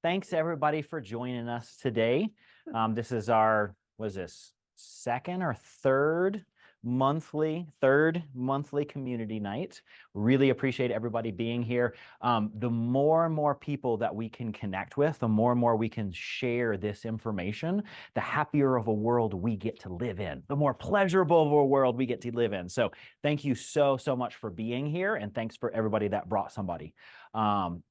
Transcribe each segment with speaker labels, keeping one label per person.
Speaker 1: thanks everybody for joining us today. This is our, what is this, second or third monthly community night. Really appreciate everybody being here. The more and more people that we can connect with, the more and more we can share this information, the happier of a world we get to live in, the more pleasurable of a world we get to live in. So thank you so much for being here, and thanks for everybody that brought somebody.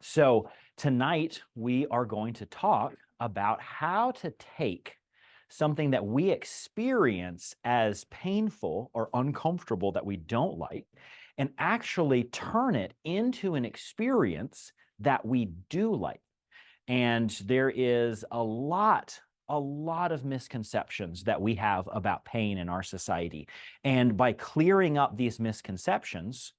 Speaker 1: So tonight we are going to talk about how to take something that we experience as painful or uncomfortable that we don't like, and actually turn it into an experience that we do like. And there is a lot of misconceptions that we have about pain in our society. And by clearing up these misconceptions,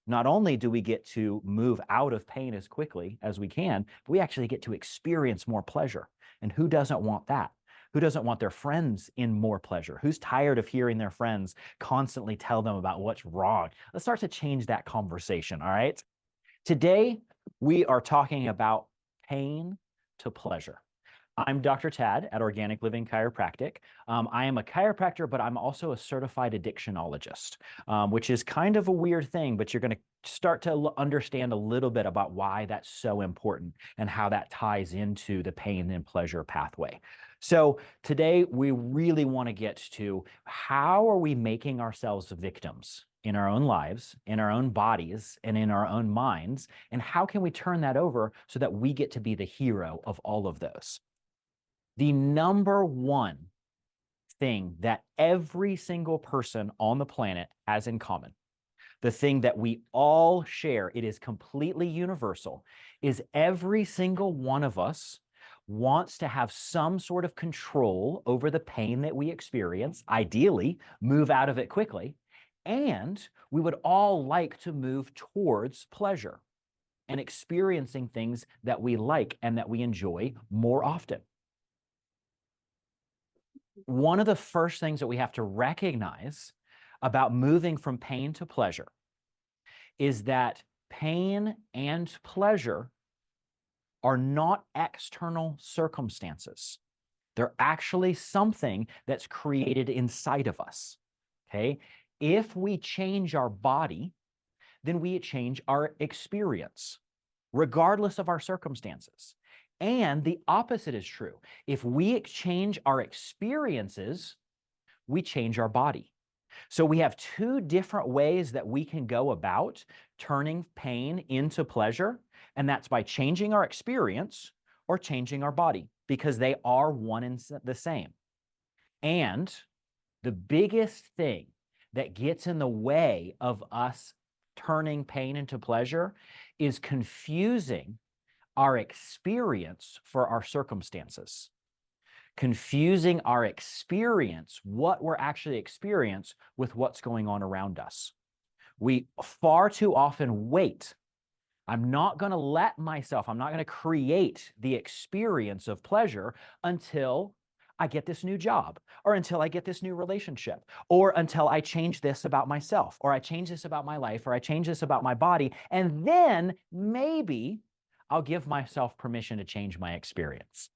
Speaker 1: not only do we get to move out of pain as quickly as we can, but we actually get to experience more pleasure. And who doesn't want that? Who doesn't want their friends in more pleasure? Who's tired of hearing their friends constantly tell them about what's wrong? Let's start to change that conversation, all right? Today, we are talking about pain to pleasure. I'm Dr. Tad at Organic Living Chiropractic. I am a chiropractor, but I'm also a certified addictionologist, which is kind of a weird thing, but you're going to start to understand a little bit about why that's so important and how that ties into the pain and pleasure pathway. So today we really want to get to how are we making ourselves victims in our own lives, in our own bodies, and in our own minds, and how can we turn that over so that we get to be the hero of all of those? The number one thing that every single person on the planet has in common, the thing that we all share, it is completely universal, is every single one of us wants to have some sort of control over the pain that we experience, ideally move out of it quickly, and we would all like to move towards pleasure and experiencing things that we like and that we enjoy more often. One of the first things that we have to recognize about moving from pain to pleasure is that pain and pleasure are not external circumstances. They're actually something that's created inside of us, okay? If we change our body, then we change our experience, regardless of our circumstances. And the opposite is true. If we change our experiences, we change our body. So we have two different ways that we can go about turning pain into pleasure, and that's by changing our experience or changing our body, because they are one and the same. And the biggest thing that gets in the way of us turning pain into pleasure is confusing our experience for our circumstances. Confusing our experience, what we're actually experiencing, with what's going on around us. We far too often wait. I'm not going to create the experience of pleasure until I get this new job, or until I get this new relationship, or until I change this about myself, or I change this about my life, or I change this about my body, and then maybe I'll give myself permission to change my experience.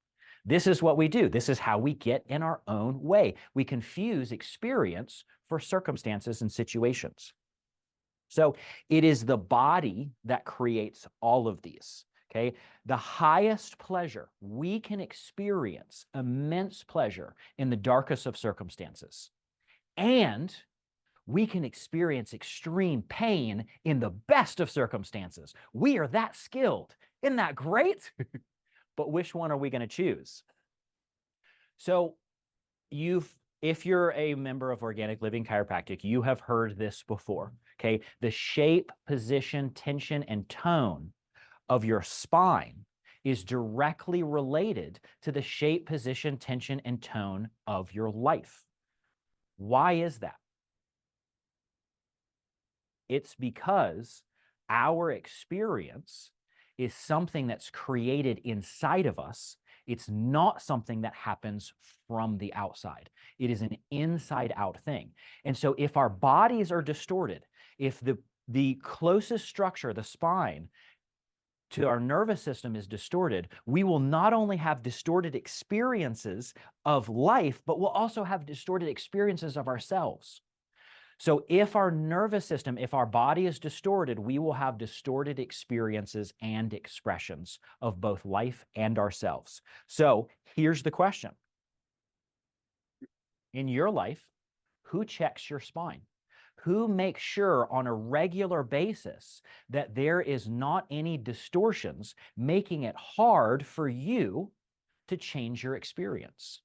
Speaker 1: This is what we do. This is how we get in our own way. We confuse experience for circumstances and situations. So it is the body that creates all of these, okay? The highest pleasure, we can experience immense pleasure in the darkest of circumstances. And we can experience extreme pain in the best of circumstances. We are that skilled. Isn't that great? But which one are we going to choose? So if you're a member of Organic Living Chiropractic, you have heard this before, okay? The shape, position, tension, and tone of your spine is directly related to the shape, position, tension, and tone of your life. Why is that? It's because our experience is something that's created inside of us. It's not something that happens from the outside. It is an inside-out thing. And so if our bodies are distorted, if the closest structure, the spine, to our nervous system is distorted, we will not only have distorted experiences of life, but we'll also have distorted experiences of ourselves. So if our nervous system, if our body is distorted, we will have distorted experiences and expressions of both life and ourselves. So here's the question. In your life, who checks your spine? Who makes sure on a regular basis that there is not any distortions making it hard for you to change your experience?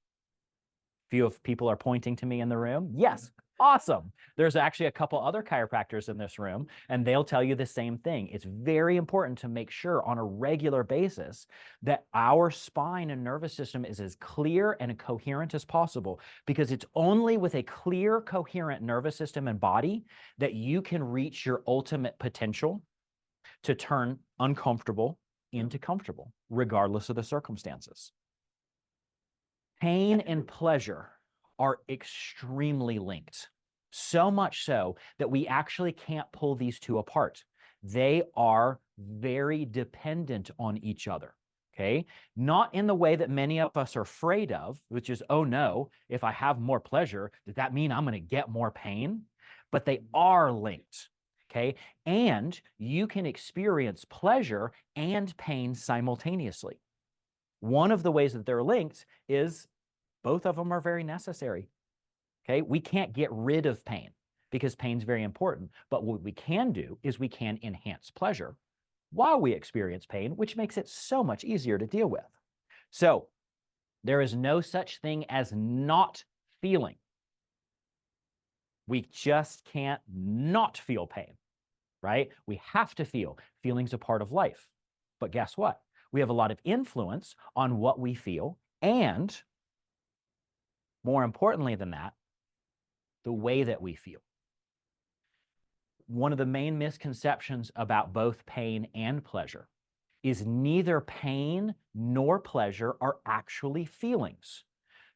Speaker 1: A few of people are pointing to me in the room. Yes, awesome. There's actually a couple other chiropractors in this room, and they'll tell you the same thing. It's very important to make sure on a regular basis that our spine and nervous system is as clear and coherent as possible, because it's only with a clear, coherent nervous system and body that you can reach your ultimate potential to turn uncomfortable into comfortable, regardless of the circumstances. Pain and pleasure are extremely linked, so much so that we actually can't pull these two apart. They are very dependent on each other, okay? Not in the way that many of us are afraid of, which is, oh no, if I have more pleasure, does that mean I'm going to get more pain? But they are linked, okay? And you can experience pleasure and pain simultaneously. One of the ways that they're linked is both of them are very necessary. Okay, we can't get rid of pain because pain's very important. But what we can do is we can enhance pleasure while we experience pain, which makes it so much easier to deal with. So there is no such thing as not feeling. We just can't not feel pain, right? We have to feel. Feeling's a part of life. But guess what? We have a lot of influence on what we feel, and more importantly than that, the way that we feel. One of the main misconceptions about both pain and pleasure is neither pain nor pleasure are actually feelings.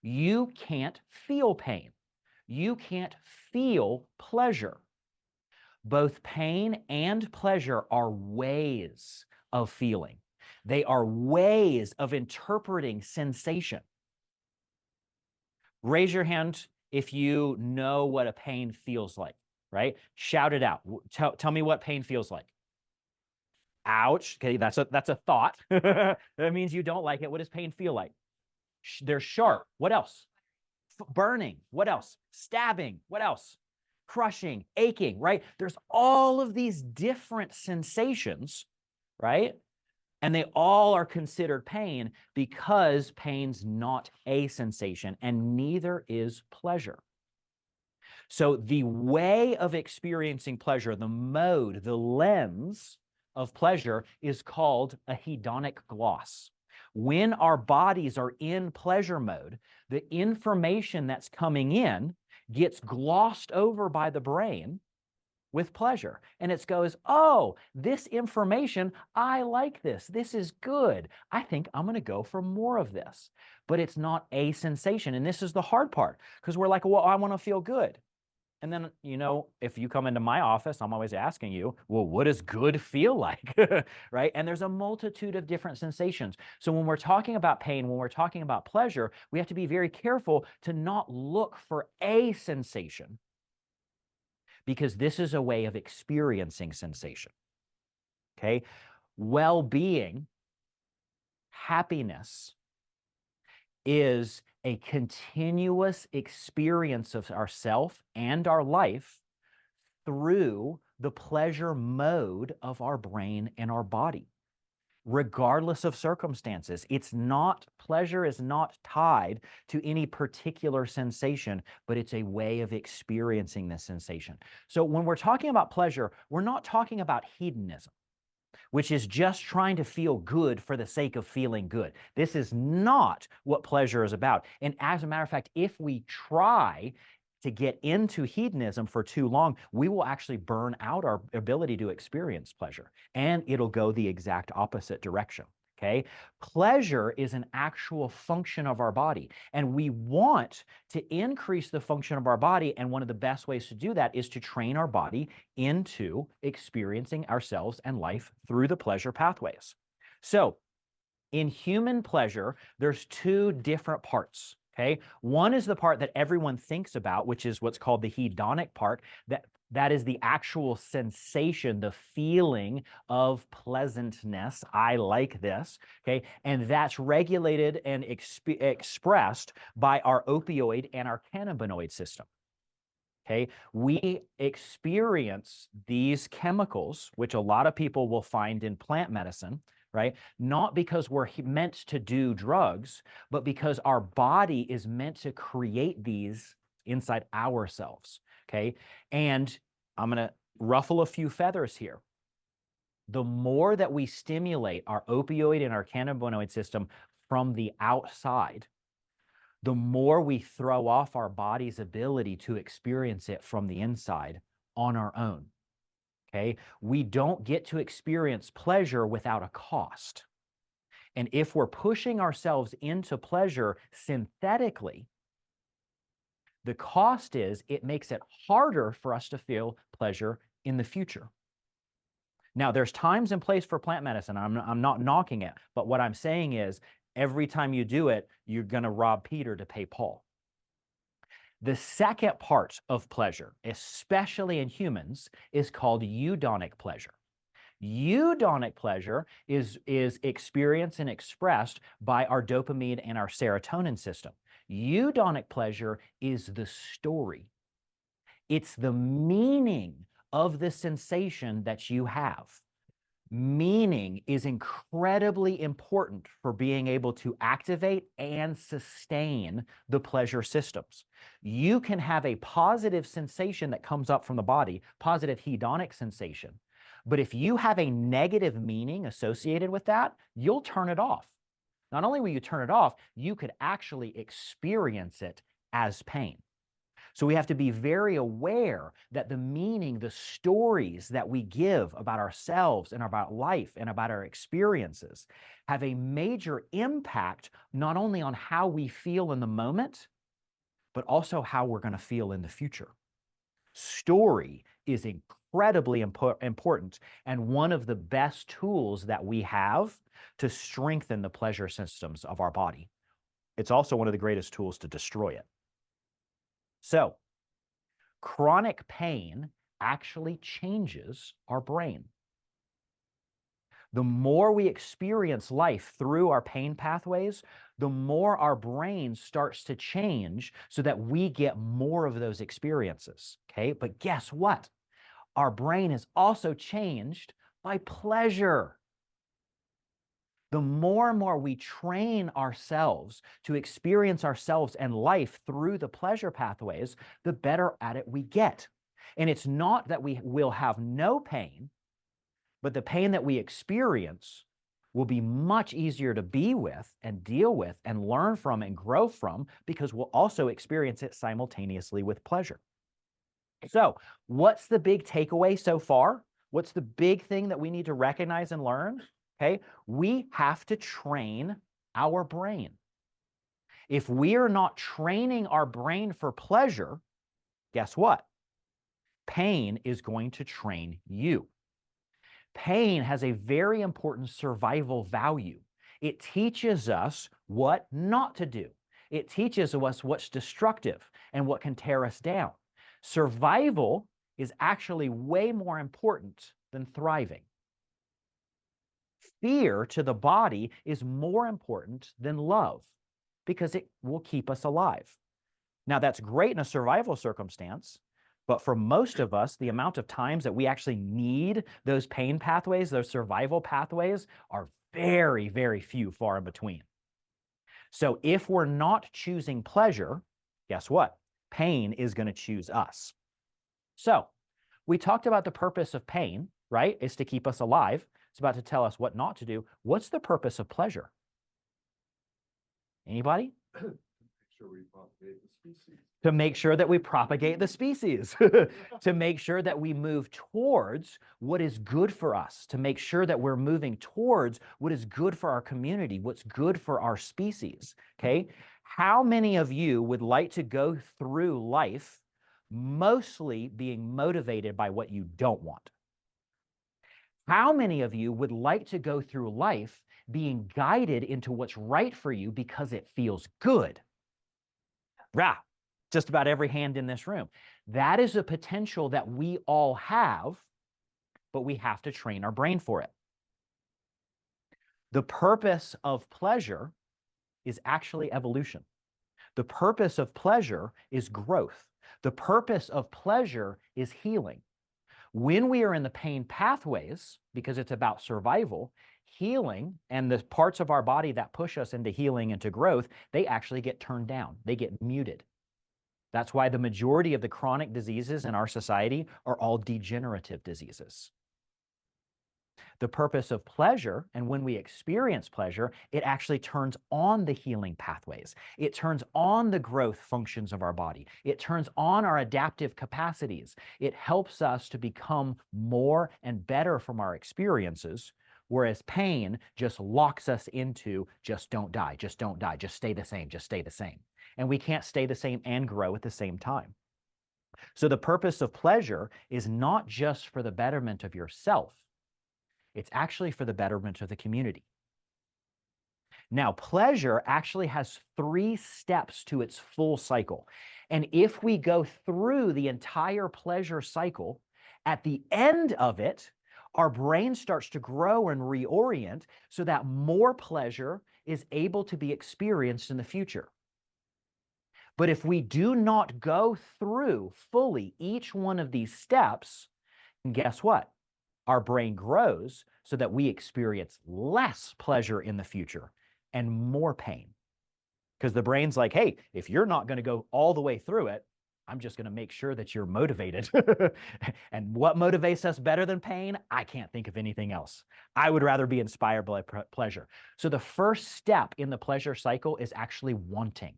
Speaker 1: You can't feel pain. You can't feel pleasure. Both pain and pleasure are ways of feeling. They are ways of interpreting sensation. Raise your hand if you know what a pain feels like, right? Shout it out. Tell me what pain feels like. Ouch. Okay, that's a thought. That means you don't like it. What does pain feel like? They're sharp. What else? Burning. What else? Stabbing. What else? Crushing, aching, right? There's all of these different sensations, right? And they all are considered pain because pain's not a sensation, and neither is pleasure. So the way of experiencing pleasure, the mode, the lens of pleasure is called a hedonic gloss. When our bodies are in pleasure mode, the information that's coming in gets glossed over by the brain with pleasure. And it goes, oh, this information, I like this. This is good. I think I'm going to go for more of this. But it's not a sensation. And this is the hard part, because we're like, well, I want to feel good. And then, you know, if you come into my office, I'm always asking you, well, what does good feel like? Right? And there's a multitude of different sensations. So when we're talking about pain, when we're talking about pleasure, we have to be very careful to not look for a sensation, because this is a way of experiencing sensation. Okay? Well-being, happiness is a continuous experience of ourself and our life through the pleasure mode of our brain and our body, regardless of circumstances. Pleasure is not tied to any particular sensation, but it's a way of experiencing this sensation. So when we're talking about pleasure, we're not talking about hedonism, which is just trying to feel good for the sake of feeling good. This is not what pleasure is about. And as a matter of fact, if we try to get into hedonism for too long, we will actually burn out our ability to experience pleasure, and it'll go the exact opposite direction. Okay? Pleasure is an actual function of our body, and we want to increase the function of our body, and one of the best ways to do that is to train our body into experiencing ourselves and life through the pleasure pathways. So in human pleasure, there's two different parts. Okay. One is the part that everyone thinks about, which is what's called the hedonic part. That is the actual sensation, the feeling of pleasantness. I like this. Okay. And that's regulated and expressed by our opioid and our cannabinoid system. Okay, we experience these chemicals, which a lot of people will find in plant medicine, right? Not because we're meant to do drugs, but because our body is meant to create these inside ourselves. Okay, and I'm going to ruffle a few feathers here. The more that we stimulate our opioid and our cannabinoid system from the outside, the more we throw off our body's ability to experience it from the inside on our own. Okay? We don't get to experience pleasure without a cost. And if we're pushing ourselves into pleasure synthetically, the cost is it makes it harder for us to feel pleasure in the future. Now, there's times and place for plant medicine. I'm not knocking it, but what I'm saying is every time you do it, you're going to rob Peter to pay Paul. The second part of pleasure, especially in humans, is called eudonic pleasure. Eudonic pleasure is experienced and expressed by our dopamine and our serotonin system. Eudonic pleasure is the story. It's the meaning of the sensation that you have. Meaning is incredibly important for being able to activate and sustain the pleasure systems. You can have a positive sensation that comes up from the body, positive hedonic sensation. But if you have a negative meaning associated with that, you'll turn it off. Not only will you turn it off, you could actually experience it as pain. So we have to be very aware that the meaning, the stories that we give about ourselves and about life and about our experiences have a major impact not only on how we feel in the moment, but also how we're going to feel in the future. Story is incredibly important and one of the best tools that we have to strengthen the pleasure systems of our body. It's also one of the greatest tools to destroy it. So, chronic pain actually changes our brain. The more we experience life through our pain pathways, the more our brain starts to change so that we get more of those experiences. Okay, but guess what? Our brain is also changed by pleasure. The more and more we train ourselves to experience ourselves and life through the pleasure pathways, the better at it we get. And it's not that we will have no pain, but the pain that we experience will be much easier to be with and deal with and learn from and grow from because we'll also experience it simultaneously with pleasure. So, what's the big takeaway so far? What's the big thing that we need to recognize and learn? Okay, we have to train our brain. If we are not training our brain for pleasure, guess what? Pain is going to train you. Pain has a very important survival value. It teaches us what not to do. It teaches us what's destructive and what can tear us down. Survival is actually way more important than thriving. Fear to the body is more important than love because it will keep us alive. Now, that's great in a survival circumstance, but for most of us, the amount of times that we actually need those pain pathways, those survival pathways, are very, very few, far in between. So if we're not choosing pleasure, guess what? Pain is going to choose us. So we talked about the purpose of pain, right? Is to keep us alive. It's about to tell us what not to do. What's the purpose of pleasure? Anybody? To make sure that we propagate the species, to make sure that we move towards what is good for us, to make sure that we're moving towards what is good for our community, what's good for our species, okay? How many of you would like to go through life mostly being motivated by what you don't want? How many of you would like to go through life being guided into what's right for you because it feels good? Rah, just about every hand in this room. That is a potential that we all have, but we have to train our brain for it. The purpose of pleasure is actually evolution. The purpose of pleasure is growth. The purpose of pleasure is healing. When we are in the pain pathways, because it's about survival, healing and the parts of our body that push us into healing and to growth, they actually get turned down. They get muted. That's why the majority of the chronic diseases in our society are all degenerative diseases. The purpose of pleasure, and when we experience pleasure, it actually turns on the healing pathways. It turns on the growth functions of our body. It turns on our adaptive capacities. It helps us to become more and better from our experiences, whereas pain just locks us into just don't die, just don't die, just stay the same, just stay the same. And we can't stay the same and grow at the same time. So the purpose of pleasure is not just for the betterment of yourself. It's actually for the betterment of the community. Now, pleasure actually has 3 steps to its full cycle. And if we go through the entire pleasure cycle, at the end of it, our brain starts to grow and reorient so that more pleasure is able to be experienced in the future. But if we do not go through fully each one of these steps, guess what? Our brain grows so that we experience less pleasure in the future and more pain. Because the brain's like, hey, if you're not going to go all the way through it, I'm just going to make sure that you're motivated. And what motivates us better than pain? I can't think of anything else. I would rather be inspired by pleasure. So the first step in the pleasure cycle is actually wanting.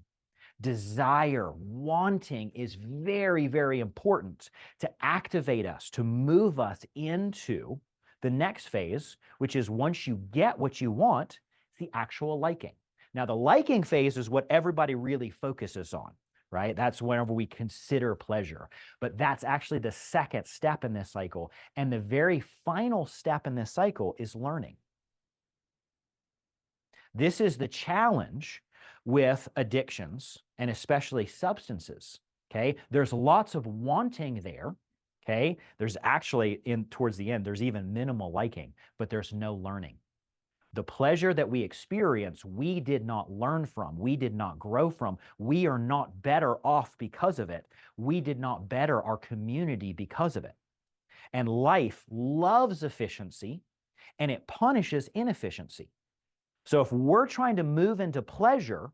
Speaker 1: Desire, wanting is very, very important to activate us, to move us into the next phase, which is once you get what you want, it's the actual liking. Now, the liking phase is what everybody really focuses on, right? That's whenever we consider pleasure. But that's actually the second step in this cycle. And the very final step in this cycle is learning. This is the challenge with addictions and especially substances, okay? There's lots of wanting there, okay? There's actually, towards the end, there's even minimal liking, but there's no learning. The pleasure that we experience, we did not learn from. We did not grow from. We are not better off because of it. We did not better our community because of it. And life loves efficiency, and it punishes inefficiency. So if we're trying to move into pleasure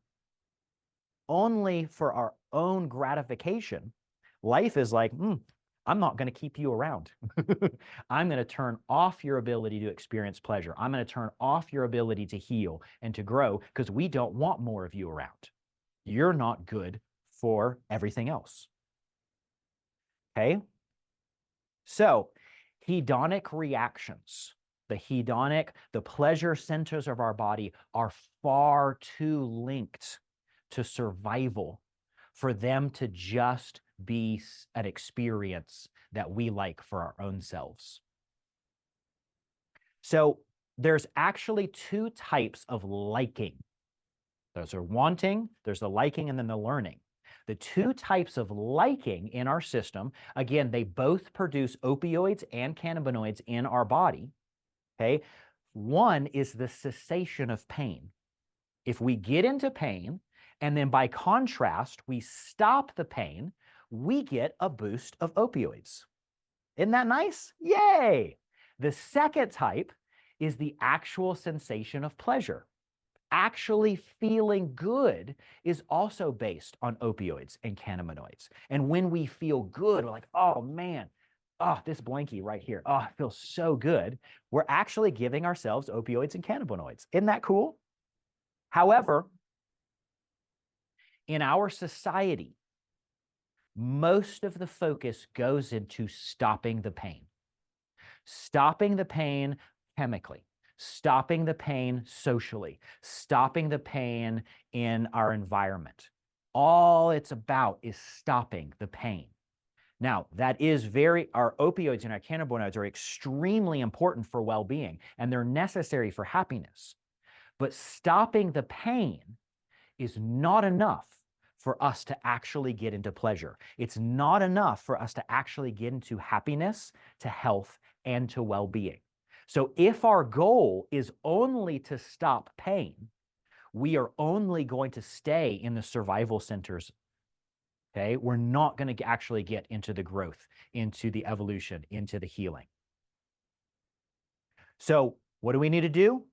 Speaker 1: only for our own gratification, life is like, I'm not going to keep you around. I'm going to turn off your ability to experience pleasure. I'm going to turn off your ability to heal and to grow because we don't want more of you around. You're not good for everything else. Okay? So, hedonic reactions. The pleasure centers of our body are far too linked to survival for them to just be an experience that we like for our own selves. So there's actually 2 types of liking. Those are wanting, there's the liking, and then the learning. The 2 types of liking in our system, again, they both produce opioids and cannabinoids in our body. Okay, one is the cessation of pain. If we get into pain, and then by contrast, we stop the pain, we get a boost of opioids. Isn't that nice? Yay! The second type is the actual sensation of pleasure. Actually feeling good is also based on opioids and cannabinoids. And when we feel good, we're like, oh man, this blankie right here, it feels so good. We're actually giving ourselves opioids and cannabinoids. Isn't that cool? However, in our society, most of the focus goes into stopping the pain. Stopping the pain chemically, stopping the pain socially, stopping the pain in our environment. All it's about is stopping the pain. Now, our opioids and our cannabinoids are extremely important for well-being, and they're necessary for happiness. But stopping the pain is not enough for us to actually get into pleasure. It's not enough for us to actually get into happiness, to health, and to well-being. So if our goal is only to stop pain, we are only going to stay in the survival centers. Okay, we're not going to actually get into the growth, into the evolution, into the healing. So what do we need to do?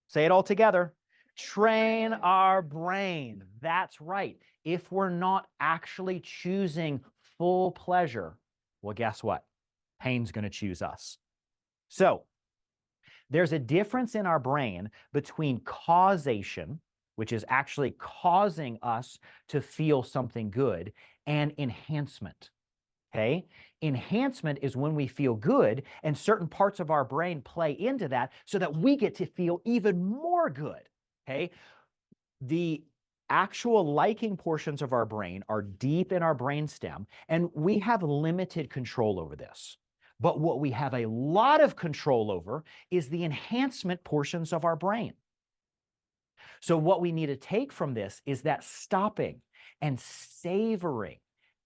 Speaker 1: Say it all together. Train our brain. That's right. If we're not actually choosing full pleasure, well, guess what? Pain's going to choose us. So there's a difference in our brain between causation, which is actually causing us to feel something good, and enhancement. Okay. Enhancement is when we feel good, and certain parts of our brain play into that so that we get to feel even more good. Okay. The actual liking portions of our brain are deep in our brainstem, and we have limited control over this. But what we have a lot of control over is the enhancement portions of our brain. So what we need to take from this is that stopping and savoring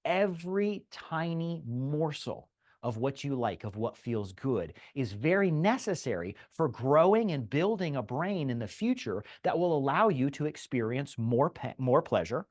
Speaker 1: every tiny morsel of what you like, of what feels good, is very necessary for growing and building a brain in the future that will allow you to experience more pleasure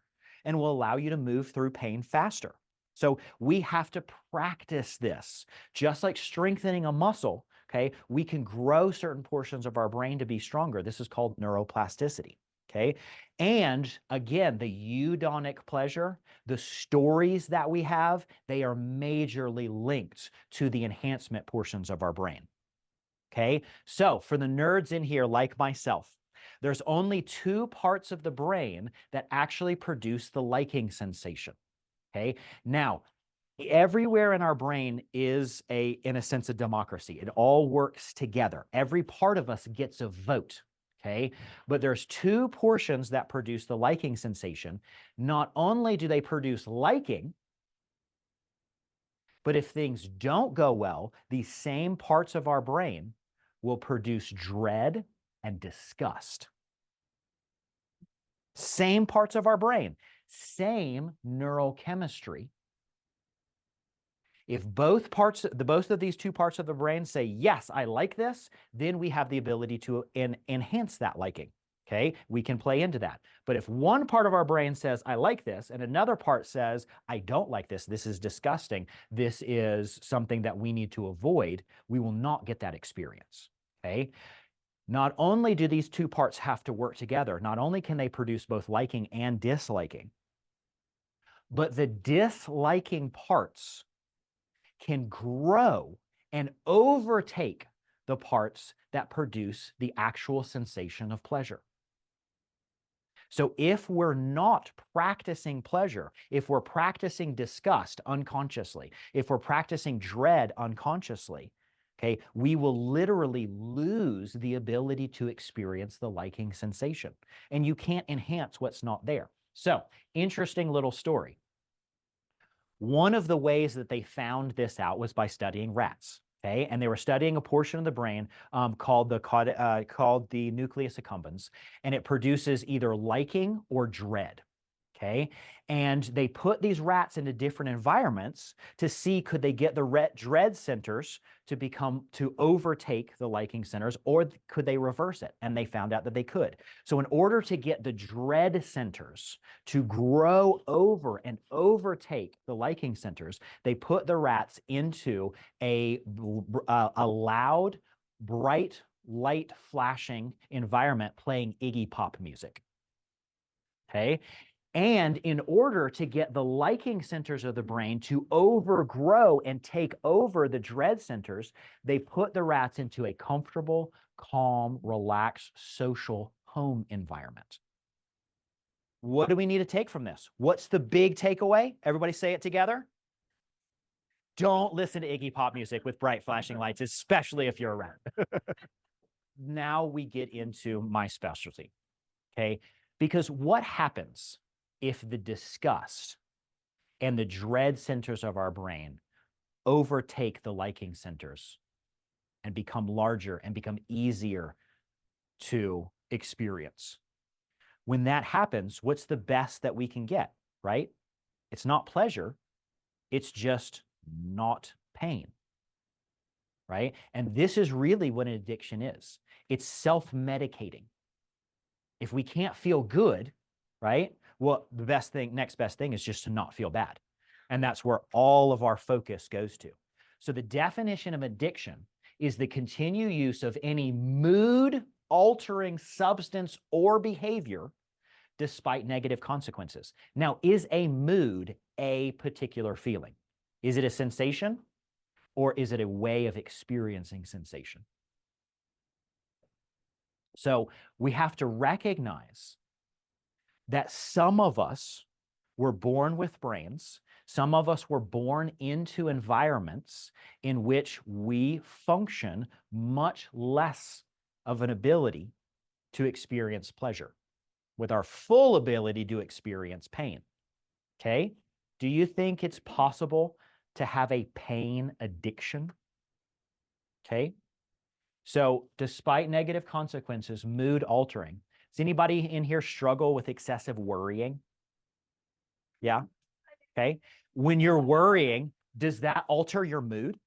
Speaker 1: and will allow you to move through pain faster. So we have to practice this. Just like strengthening a muscle, okay, we can grow certain portions of our brain to be stronger. This is called neuroplasticity. Okay. And again, the eudaimonic pleasure, the stories that we have, they are majorly linked to the enhancement portions of our brain. Okay. So for the nerds in here, like myself, there's only two parts of the brain that actually produce the liking sensation. Okay. Now, everywhere in our brain is in a sense, a democracy. It all works together. Every part of us gets a vote. Okay. But there's two portions that produce the liking sensation. Not only do they produce liking, but if things don't go well, these same parts of our brain will produce dread and disgust. Same parts of our brain, same neurochemistry. If both of these two parts of the brain say, yes, I like this, then we have the ability to enhance that liking. Okay, we can play into that. But if one part of our brain says, I like this, and another part says, I don't like this, this is disgusting, this is something that we need to avoid, we will not get that experience. Okay. Not only do these two parts have to work together, not only can they produce both liking and disliking, but the disliking parts can grow and overtake the parts that produce the actual sensation of pleasure. So if we're not practicing pleasure, if we're practicing disgust unconsciously, if we're practicing dread unconsciously, okay, we will literally lose the ability to experience the liking sensation. And you can't enhance what's not there. So, interesting little story. One of the ways that they found this out was by studying rats. Okay, and they were studying a portion of the brain called the nucleus accumbens, and it produces either liking or dread. Okay, and they put these rats into different environments to see could they get the dread centers to overtake the liking centers, or could they reverse it? And they found out that they could. So in order to get the dread centers to grow over and overtake the liking centers, they put the rats into a loud, bright, light flashing environment playing Iggy Pop music. Okay. And in order to get the liking centers of the brain to overgrow and take over the dread centers, they put the rats into a comfortable, calm, relaxed, social home environment. What do we need to take from this? What's the big takeaway? Everybody say it together. Don't listen to Iggy Pop music with bright flashing lights, especially if you're a rat. Now we get into my specialty, okay? Because what happens if the disgust and the dread centers of our brain overtake the liking centers and become larger and become easier to experience. When that happens, what's the best that we can get, right? It's not pleasure. It's just not pain, right? And this is really what an addiction is. It's self-medicating. If we can't feel good, right? Well, the next best thing is just to not feel bad. And that's where all of our focus goes to. So the definition of addiction is the continued use of any mood-altering substance or behavior despite negative consequences. Now, is a mood a particular feeling? Is it a sensation, or is it a way of experiencing sensation? So we have to recognize that some of us were born with brains. Some of us were born into environments in which we function much less of an ability to experience pleasure, with our full ability to experience pain. Okay? Do you think it's possible to have a pain addiction? Okay? So despite negative consequences, mood altering. Does anybody in here struggle with excessive worrying? Yeah? Okay. When you're worrying, does that alter your mood?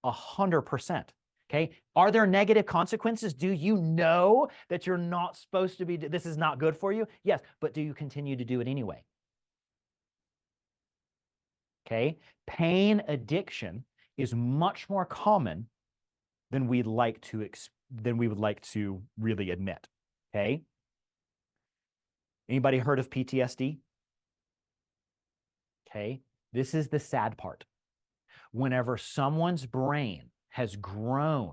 Speaker 1: 100%. Okay. Are there negative consequences? Do you know that you're not supposed to be, this is not good for you? Yes. But do you continue to do it anyway? Okay. Pain addiction is much more common than we would like to really admit. Okay. Anybody heard of PTSD? Okay. This is the sad part. Whenever someone's brain has grown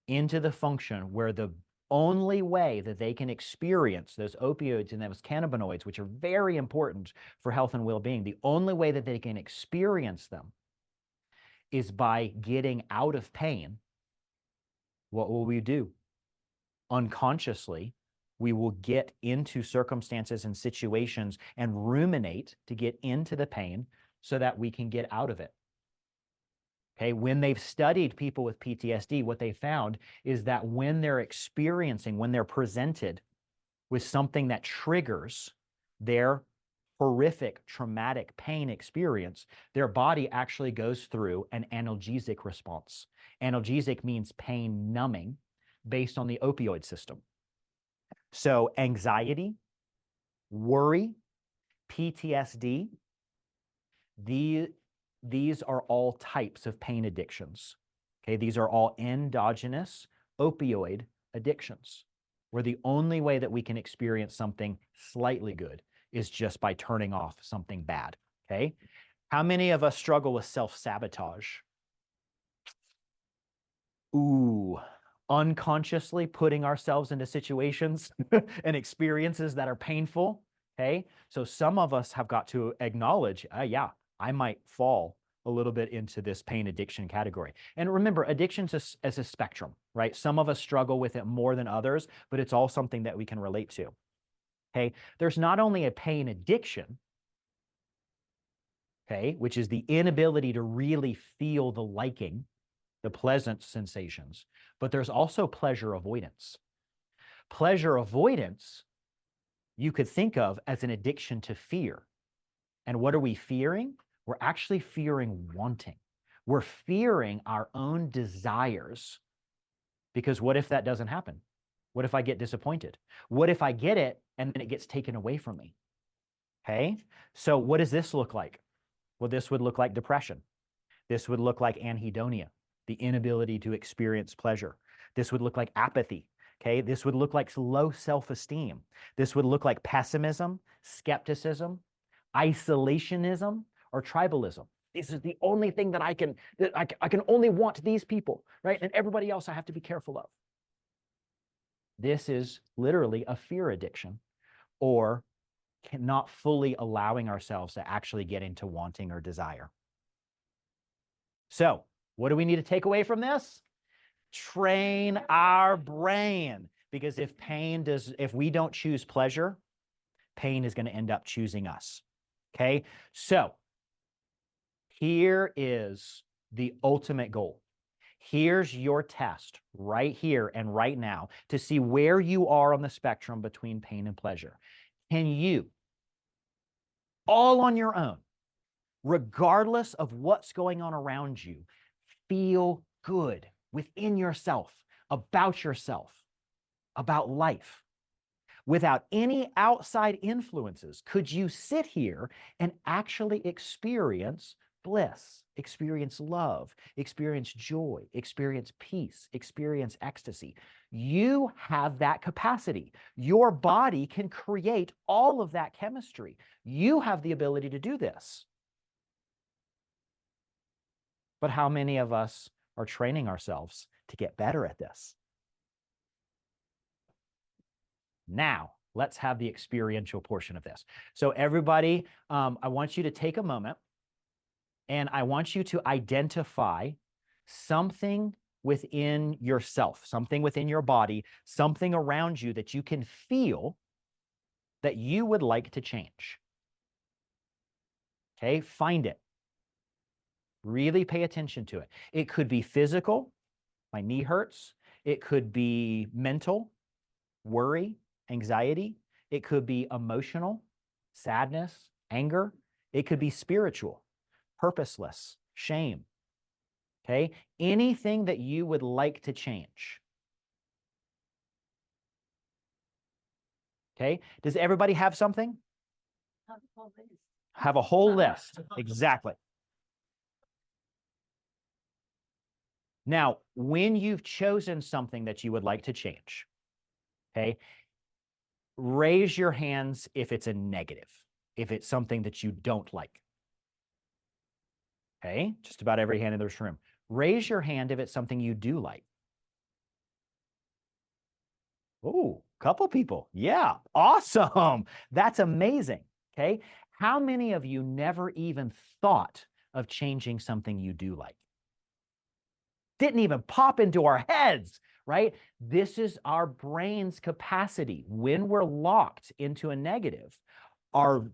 Speaker 1: into the function where the only way that they can experience those opioids and those cannabinoids, which are very important for health and well-being, the only way that they can experience them is by getting out of pain, what will we do? Unconsciously, we will get into circumstances and situations and ruminate to get into the pain so that we can get out of it. Okay, when they've studied people with PTSD, what they found is that when they're presented with something that triggers their horrific traumatic pain experience, their body actually goes through an analgesic response. Analgesic means pain numbing based on the opioid system. So anxiety, worry, PTSD, these are all types of pain addictions. Okay, these are all endogenous opioid addictions, where the only way that we can experience something slightly good is just by turning off something bad. Okay, how many of us struggle with self-sabotage? Ooh, unconsciously putting ourselves into situations and experiences that are painful. Okay, so some of us have got to acknowledge, yeah, I might fall a little bit into this pain addiction category. And remember, addiction's as a spectrum, right? Some of us struggle with it more than others, but it's all something that we can relate to. Okay, there's not only a pain addiction, okay, which is the inability to really feel the liking, the pleasant sensations, but there's also pleasure avoidance. Pleasure avoidance, you could think of as an addiction to fear. And what are we fearing? We're actually fearing wanting. We're fearing our own desires, because what if that doesn't happen? What if I get disappointed? What if I get it and then it gets taken away from me? Okay, so what does this look like? Well, this would look like depression. This would look like anhedonia, the inability to experience pleasure. This would look like apathy. Okay, this would look like low self-esteem. This would look like pessimism, skepticism, isolationism, or tribalism. This is the only thing that I can only want these people, right? And everybody else I have to be careful of. This is literally a fear addiction, or not fully allowing ourselves to actually get into wanting or desire. So what do we need to take away from this? Train our brain, because if we don't choose pleasure, pain is going to end up choosing us. Okay, so here is the ultimate goal. Here's your test right here and right now to see where you are on the spectrum between pain and pleasure. Can you, all on your own, regardless of what's going on around you, feel good within yourself, about life, without any outside influences? Could you sit here and actually experience bliss, experience love, experience joy, experience peace, experience ecstasy? You have that capacity. Your body can create all of that chemistry. You have the ability to do this. But how many of us are training ourselves to get better at this? Now, let's have the experiential portion of this. So everybody, I want you to take a moment and I want you to identify something within yourself, something within your body, something around you that you can feel that you would like to change. Okay, find it. Really pay attention to it. It could be physical, my knee hurts. It could be mental, worry, anxiety. It could be emotional, sadness, anger. It could be spiritual, purposeless, shame. Okay, anything that you would like to change. Okay, does everybody have something? Have a whole list. Exactly. Now, when you've chosen something that you would like to change, okay, raise your hands if it's a negative, if it's something that you don't like. Okay, just about every hand in this room. Raise your hand if it's something you do like. Oh, couple people. Yeah, awesome. That's amazing. Okay, how many of you never even thought of changing something you do like? Didn't even pop into our heads, right? This is our brain's capacity. When we're locked into a negative, our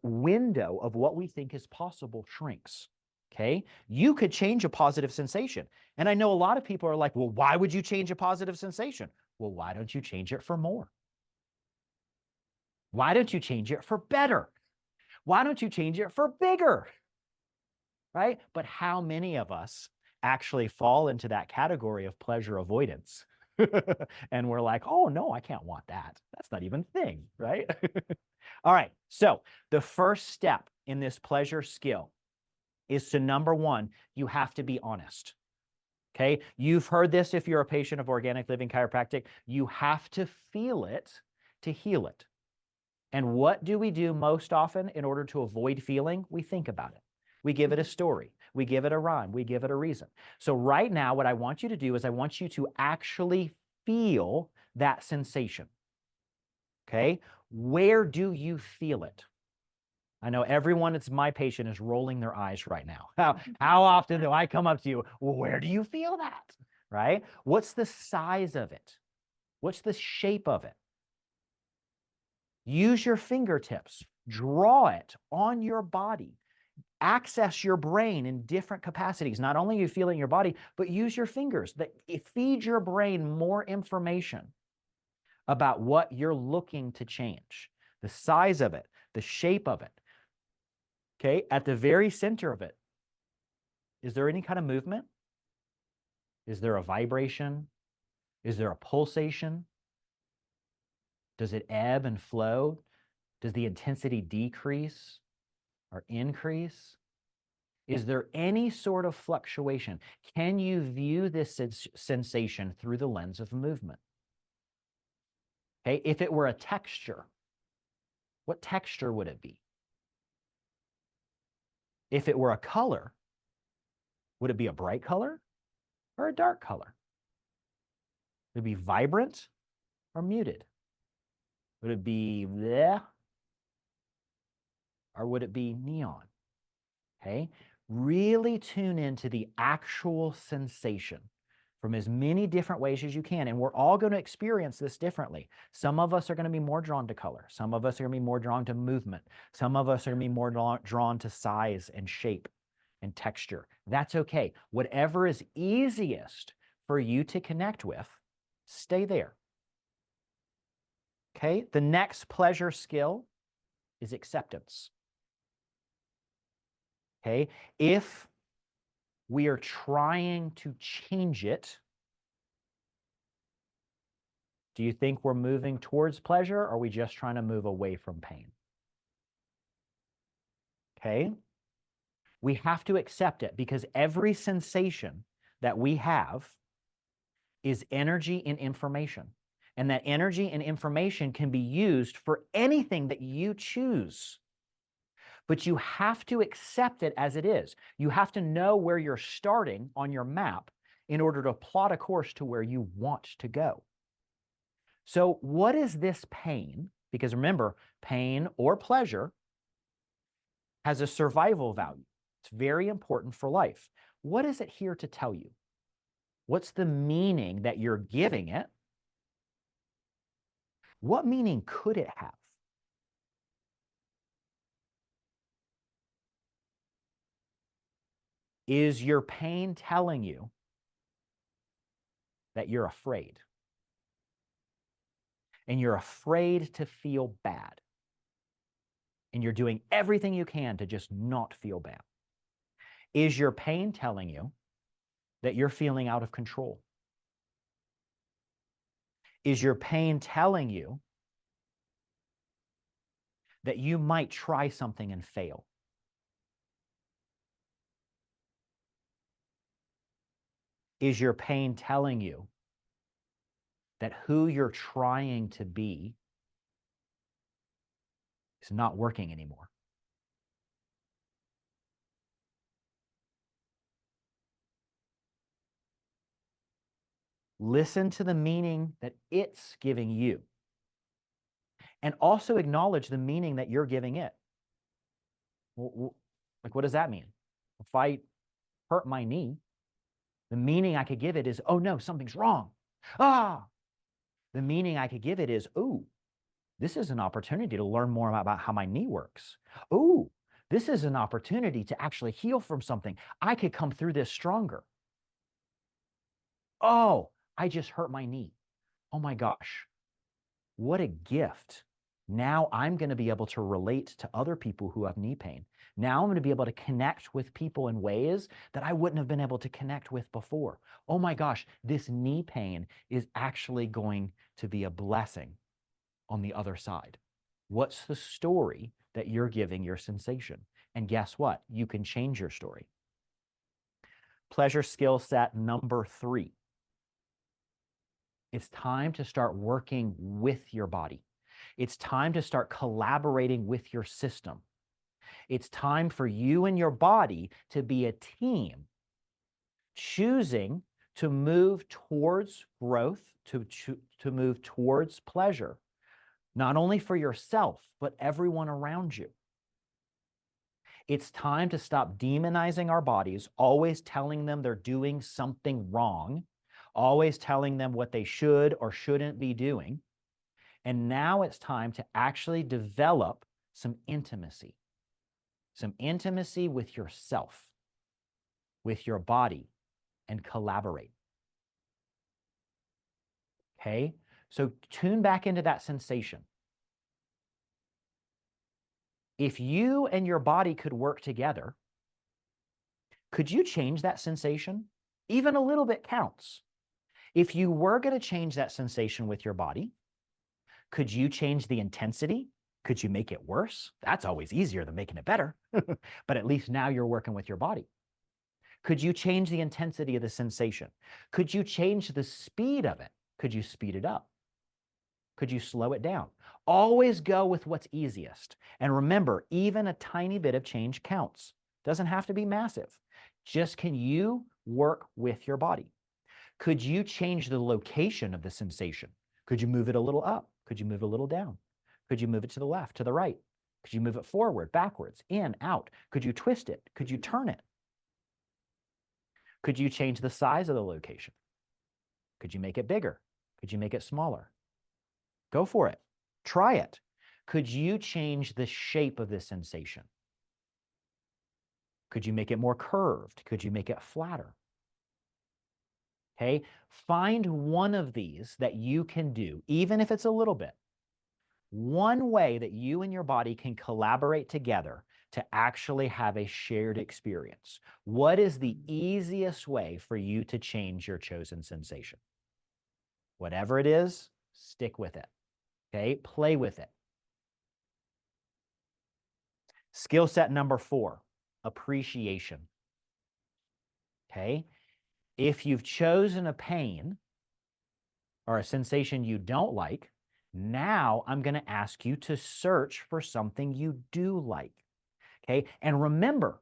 Speaker 1: window of what we think is possible shrinks. Okay, you could change a positive sensation. And I know a lot of people are like, well, why would you change a positive sensation? Well, why don't you change it for more? Why don't you change it for better? Why don't you change it for bigger? Right? But how many of us actually fall into that category of pleasure avoidance? And we're like, oh, no, I can't want that. That's not even a thing, right? All right. So the first step in this pleasure skill is to, number one, you have to be honest. Okay. You've heard this if you're a patient of organic living chiropractic. You have to feel it to heal it. And what do we do most often in order to avoid feeling? We think about it. We give it a story. We give it a rhyme. We give it a reason. So right now, what I want you to do is I want you to actually feel that sensation. Okay. Where do you feel it? I know everyone that's my patient is rolling their eyes right now. How often do I come up to you? Well, where do you feel that? Right? What's the size of it? What's the shape of it? Use your fingertips. Draw it on your body. Access your brain in different capacities. Not only you feel it in your body, but use your fingers. Feed your brain more information about what you're looking to change. The size of it, the shape of it. Okay, at the very center of it, is there any kind of movement? Is there a vibration? Is there a pulsation? Does it ebb and flow? Does the intensity decrease or increase? Is there any sort of fluctuation? Can you view this sensation through the lens of movement? Okay, if it were a texture, what texture would it be? If it were a color, would it be a bright color or a dark color? Would it be vibrant or muted? Would it be bleh, or would it be neon? Okay, really tune into the actual sensation. from as many different ways as you can. And we're all going to experience this differently. Some of us are going to be more drawn to color. Some of us are going to be more drawn to movement. Some of us are going to be more drawn to size and shape and texture. That's okay. Whatever is easiest for you to connect with, stay there. Okay? The next pleasure skill is acceptance. Okay? If we are trying to change it, do you think we're moving towards pleasure, or are we just trying to move away from pain? Okay? We have to accept it, because every sensation that we have is energy and information. And that energy and information can be used for anything that you choose. But you have to accept it as it is. You have to know where you're starting on your map in order to plot a course to where you want to go. So what is this pain? Because remember, pain or pleasure has a survival value. It's very important for life. What is it here to tell you? What's the meaning that you're giving it? What meaning could it have? Is your pain telling you that you're afraid? And you're afraid to feel bad. And you're doing everything you can to just not feel bad. Is your pain telling you that you're feeling out of control? Is your pain telling you that you might try something and fail? Is your pain telling you that who you're trying to be is not working anymore? Listen to the meaning that it's giving you, and also acknowledge the meaning that you're giving it. Like, what does that mean? If I hurt my knee, the meaning I could give it is, oh no, something's wrong. Ah, the meaning I could give it is, oh, this is an opportunity to learn more about how my knee works. Oh, this is an opportunity to actually heal from something. I could come through this stronger. Oh, I just hurt my knee. Oh my gosh, what a gift. Now I'm going to be able to relate to other people who have knee pain. Now I'm going to be able to connect with people in ways that I wouldn't have been able to connect with before. Oh my gosh, this knee pain is actually going to be a blessing on the other side. What's the story that you're giving your sensation? And guess what? You can change your story. Pleasure skill set number 3. It's time to start working with your body. It's time to start collaborating with your system. It's time for you and your body to be a team, choosing to move towards growth, to move towards pleasure, not only for yourself, but everyone around you. It's time to stop demonizing our bodies, always telling them they're doing something wrong, always telling them what they should or shouldn't be doing. And now it's time to actually develop some intimacy with yourself, with your body, and collaborate. Okay? So tune back into that sensation. If you and your body could work together, could you change that sensation? Even a little bit counts. If you were going to change that sensation with your body, could you change the intensity? Could you make it worse? That's always easier than making it better. But at least now you're working with your body. Could you change the intensity of the sensation? Could you change the speed of it? Could you speed it up? Could you slow it down? Always go with what's easiest. And remember, even a tiny bit of change counts. Doesn't have to be massive. Just, can you work with your body? Could you change the location of the sensation? Could you move it a little up? Could you move it a little down? Could you move it to the left, to the right? Could you move it forward, backwards, in, out? Could you twist it? Could you turn it? Could you change the size of the location? Could you make it bigger? Could you make it smaller? Go for it. Try it. Could you change the shape of this sensation? Could you make it more curved? Could you make it flatter? Okay, find one of these that you can do, even if it's a little bit. One way that you and your body can collaborate together to actually have a shared experience. What is the easiest way for you to change your chosen sensation? Whatever it is, stick with it. Okay, play with it. Skill set number 4, appreciation. Okay, if you've chosen a pain or a sensation you don't like, now I'm going to ask you to search for something you do like. Okay, and remember,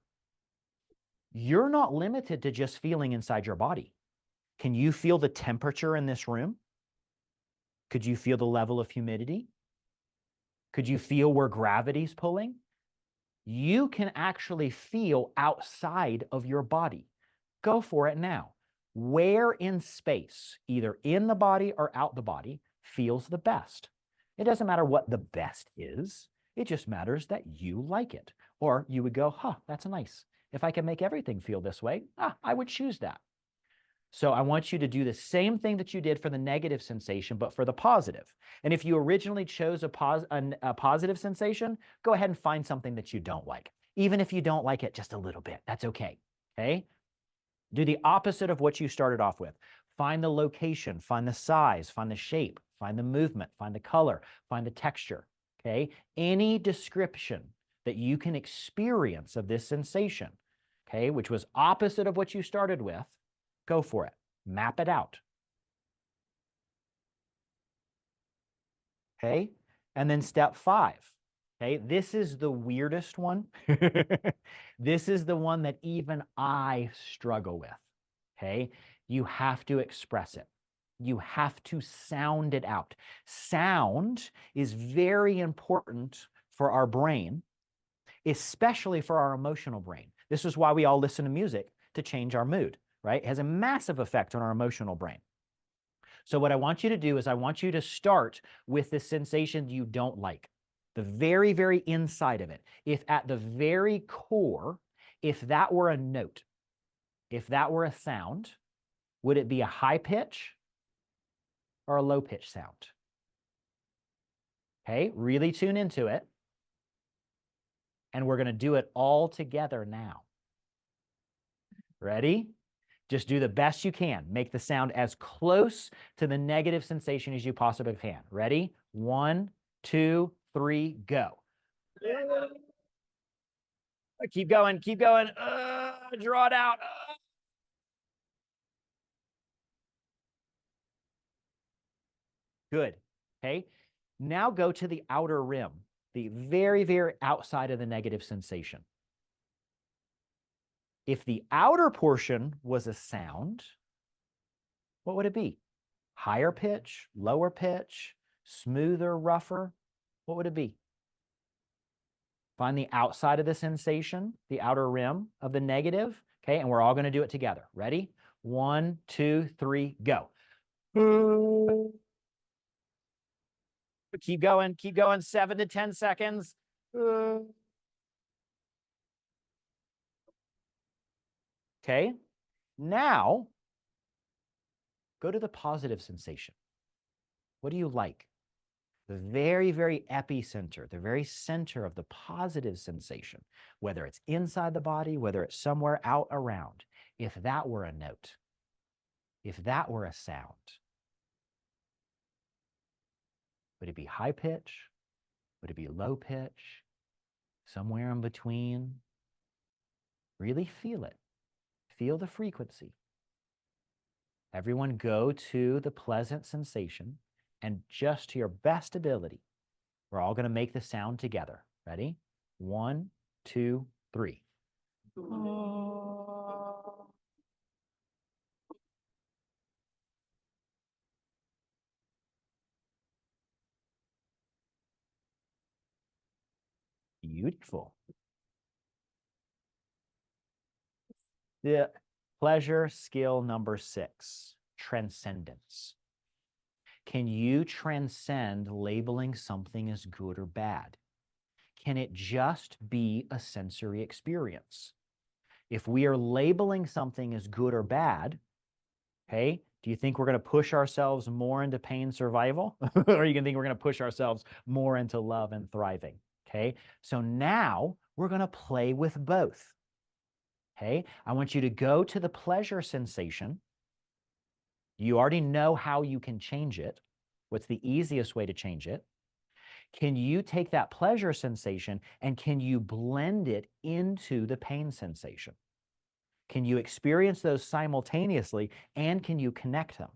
Speaker 1: you're not limited to just feeling inside your body. Can you feel the temperature in this room? Could you feel the level of humidity? Could you feel where gravity's pulling? You can actually feel outside of your body. Go for it now. Where in space, either in the body or out the body, feels the best? It doesn't matter what the best is. It just matters that you like it. Or you would go, huh, that's nice. If I can make everything feel this way, I would choose that. So I want you to do the same thing that you did for the negative sensation, but for the positive. And if you originally chose a positive sensation, go ahead and find something that you don't like. Even if you don't like it just a little bit, that's okay. Okay? Do the opposite of what you started off with. Find the location, find the size, find the shape, find the movement, find the color, find the texture. Okay? Any description that you can experience of this sensation, okay, which was opposite of what you started with, go for it. Map it out. Okay? And then step 5. Okay? This is the weirdest one. This is the one that even I struggle with. Okay? You have to express it. You have to sound it out. Sound is very important for our brain, especially for our emotional brain. This is why we all listen to music to change our mood, right? It has a massive effect on our emotional brain. So what I want you to do is I want you to start with the sensation you don't like, the very, very inside of it. If at the very core, if that were a note, if that were a sound, would it be a high pitch or a low pitch sound? Okay, really tune into it. And we're going to do it all together now. Ready? Just do the best you can. Make the sound as close to the negative sensation as you possibly can. Ready? 1, 2, 3, go. Keep going, keep going. Draw it out. Good. Okay. Now go to the outer rim, the very, very outside of the negative sensation. If the outer portion was a sound, what would it be? Higher pitch, lower pitch, smoother, rougher? What would it be? Find the outside of the sensation, the outer rim of the negative. Okay, and we're all going to do it together. Ready? 1, 2, 3, go. Keep going, 7 to 10 seconds. Okay, now go to the positive sensation. What do you like? The very, very epicenter, the very center of the positive sensation, whether it's inside the body, whether it's somewhere out around. If that were a note, if that were a sound, would it be high pitch? Would it be low pitch? Somewhere in between? Really feel it. Feel the frequency. Everyone go to the pleasant sensation and just to your best ability, we're all going to make the sound together. Ready? 1, 2, 3. Beautiful. The pleasure skill number 6, transcendence. Can you transcend labeling something as good or bad? Can it just be a sensory experience? If we are labeling something as good or bad, okay, do you think we're going to push ourselves more into pain survival? Or are you going to think we're going to push ourselves more into love and thriving? Okay, so now we're going to play with both. Okay, I want you to go to the pleasure sensation. You already know how you can change it. What's the easiest way to change it? Can you take that pleasure sensation and can you blend it into the pain sensation? Can you experience those simultaneously and can you connect them?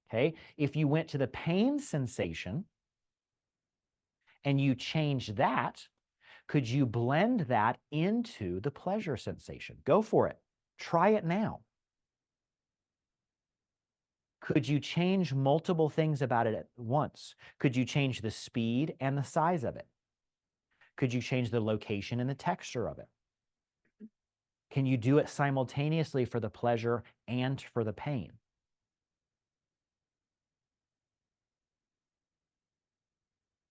Speaker 1: Okay. If you went to the pain sensation and you change that, could you blend that into the pleasure sensation? Go for it. Try it now. Could you change multiple things about it at once? Could you change the speed and the size of it? Could you change the location and the texture of it? Can you do it simultaneously for the pleasure and for the pain?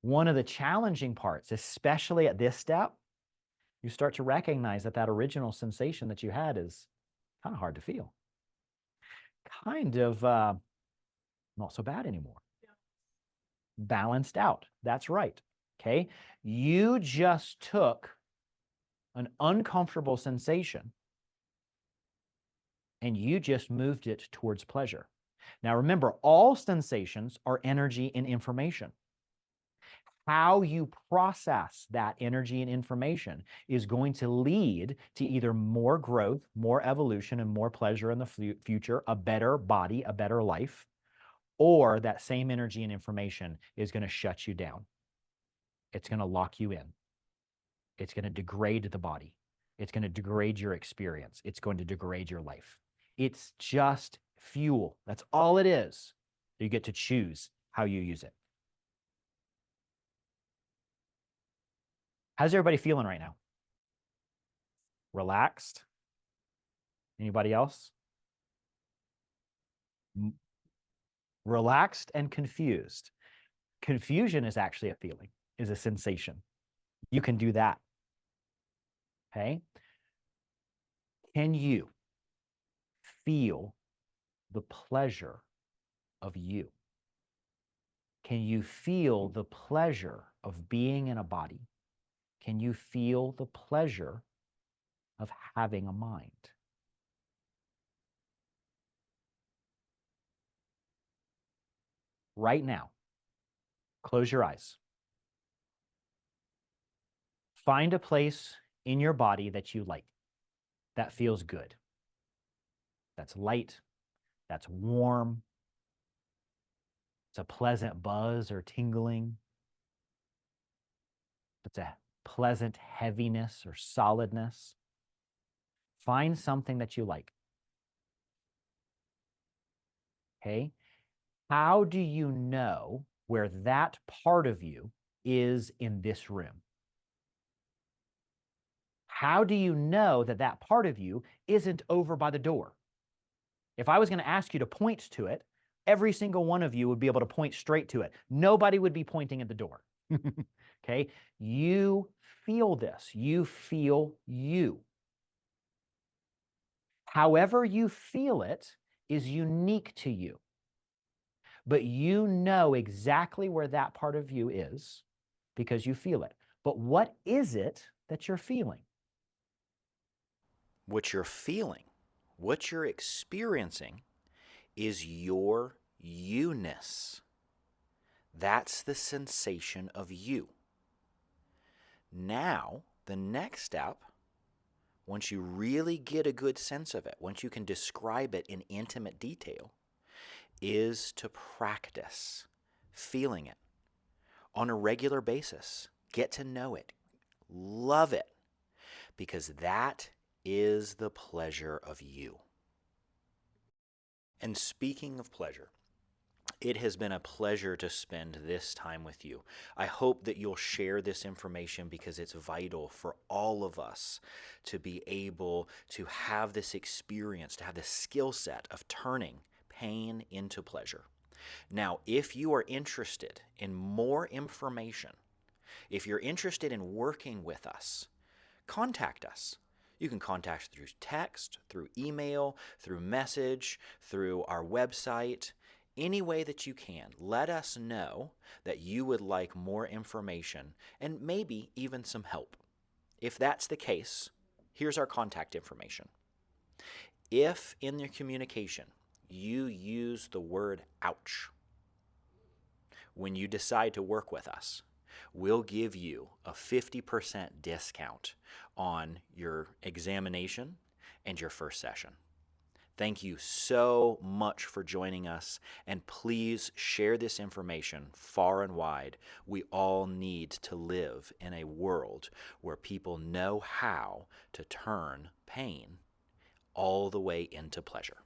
Speaker 1: One of the challenging parts, especially at this step, you start to recognize that that original sensation that you had is kind of hard to feel. Kind of not so bad anymore. Balanced out. That's right. Okay. You just took an uncomfortable sensation and you just moved it towards pleasure. Now, remember, all sensations are energy and information. How you process that energy and information is going to lead to either more growth, more evolution, and more pleasure in the future, a better body, a better life, or that same energy and information is going to shut you down. It's going to lock you in. It's going to degrade the body. It's going to degrade your experience. It's going to degrade your life. It's just fuel. That's all it is. You get to choose how you use it. How's everybody feeling right now? Relaxed? Anybody else? Relaxed and confused. Confusion is actually a feeling, is a sensation. You can do that. Okay? Can you feel the pleasure of you? Can you feel the pleasure of being in a body? Can you feel the pleasure of having a mind? Right now, close your eyes. Find a place in your body that you like, that feels good, that's light, that's warm, it's a pleasant buzz or tingling, it's a pleasant heaviness or solidness. Find something that you like. Okay? How do you know where that part of you is in this room? How do you know that that part of you isn't over by the door? If I was going to ask you to point to it, every single one of you would be able to point straight to it. Nobody would be pointing at the door. Okay? You feel this. You feel you. However you feel it is unique to you. But you know exactly where that part of you is because you feel it. But what is it that you're feeling?
Speaker 2: What you're feeling, what you're experiencing is your you-ness. That's the sensation of you. Now, the next step, once you really get a good sense of it, once you can describe it in intimate detail, is to practice feeling it on a regular basis. Get to know it. Love it. Because that is the pleasure of you. And speaking of pleasure, it has been a pleasure to spend this time with you. I hope that you'll share this information because it's vital for all of us to be able to have this experience, to have the skill set of turning pain into pleasure. Now, if you are interested in more information, if you're interested in working with us, contact us. You can contact us through text, through email, through message, through our website, any way that you can. Let us know that you would like more information and maybe even some help. If that's the case, here's our contact information. If in your communication you use the word ouch when you decide to work with us, we'll give you a 50% discount on your examination and your first session. Thank you so much for joining us, and please share this information far and wide. We all need to live in a world where people know how to turn pain all the way into pleasure.